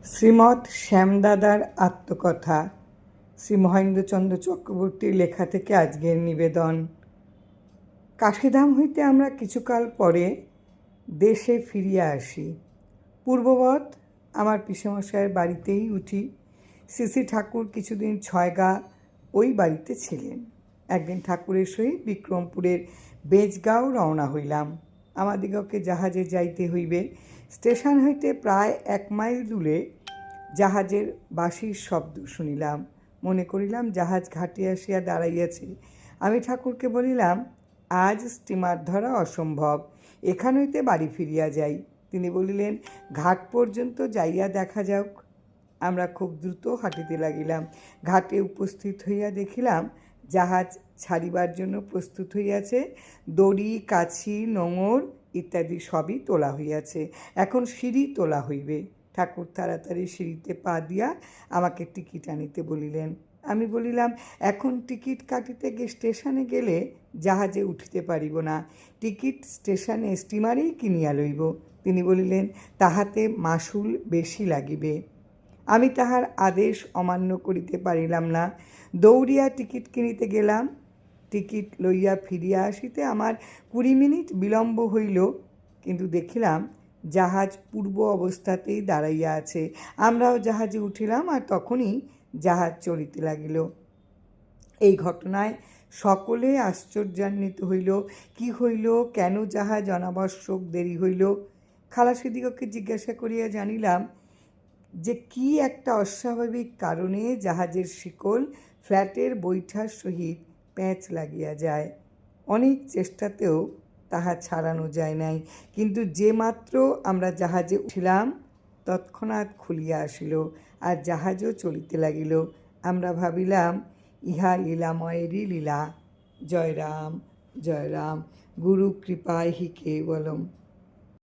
শ্রীমৎ শ্যামদাদার আত্মকথা শ্রী মহেন্দ্রচন্দ্র চক্রবর্তীর লেখা থেকে আজকের নিবেদন। কাশীধাম হইতে আমরা কিছুকাল পরে দেশে ফিরিয়া আসি। পূর্ববৎ আমার পিসেমশায়ের বাড়িতেই উঠি। শ্রী ঠাকুর কিছুদিন ছয়গা ওই বাড়িতে ছিলেন। একদিন ঠাকুরের সহিত বিক্রমপুরের বেজগাঁও রওনা হইলাম। আমাদিগকে জাহাজে যাইতে হইবে। স্টেশন হইতে প্রায় 1 মাইল দূরে জাহাজের বাঁশির শব্দ শুনিলাম। মনে করিলাম জাহাজ ঘাটে আসিয়া দাঁড়াইয়াছে। আমি ঠাকুরকে বলিলাম, আজ স্টিমার ধরা অসম্ভব, এখান হইতে বাড়ি ফিরিয়া যাই। তিনি বলিলেন, ঘাট পর্যন্ত যাইয়া দেখা যাক। আমরা খুব দ্রুত হাঁটিতে লাগিলাম। ঘাটে উপস্থিত হইয়া দেখিলাম জাহাজ ছাড়িবার জন্য প্রস্তুত হইয়াছে। দড়ি, কাছি, নোঙর ইত্যাদি সবই তোলা হইয়াছে। এখন সিঁড়ি তোলা হইবে। ঠাকুর তাড়াতাড়ি সিঁড়িতে পা দিয়া আমাকে টিকিট আনিতে বলিলেন। আমি বলিলাম, এখন টিকিট কাটিতে স্টেশনে গেলে জাহাজে উঠিতে পারিব না, টিকিট স্টেশনে স্টিমারেই কিনিয়া লইব। তিনি বলিলেন, তাহাতে মাশুল বেশি লাগিবে। আমি তাহার আদেশ অমান্য করিতে পারিলাম না। দৌড়িয়া টিকিট কিনিতে গেলাম। টিকিট লইয়া ফিরিয়া আসিতে আমার 20 মিনিট বিলম্ব হইল, কিন্তু দেখিলাম জাহাজ পূর্ব অবস্থাতেই দাঁড়াইয়া আছে। আমরাও জাহাজে উঠিলাম, আর তখনই জাহাজ চলিতে লাগিল। এই ঘটনায় সকলে আশ্চর্যান্বিত হইল। কি হইল, কেন জাহাজ অনাবশ্যক দেরি হইল? খালাসিদিগকে জিজ্ঞাসা করিয়া জানিলাম যে কি একটা অস্বাভাবিক কারণে জাহাজের শিকল ফ্ল্যাটের বৈঠার সহিত প্যাঁচ লাগিয়া যায়। অনেক চেষ্টাতেও তাহা ছাড়ানো যায় নাই, কিন্তু যে মাত্র আমরা জাহাজে উঠিলাম তৎক্ষণাৎ খুলিয়া আসিল, আর জাহাজও চলিতে লাগিল। আমরা ভাবিলাম, ইহা লীলাময়েরই লীলা। জয় রাম, জয় রাম, গুরু কৃপায় হি কেবলম।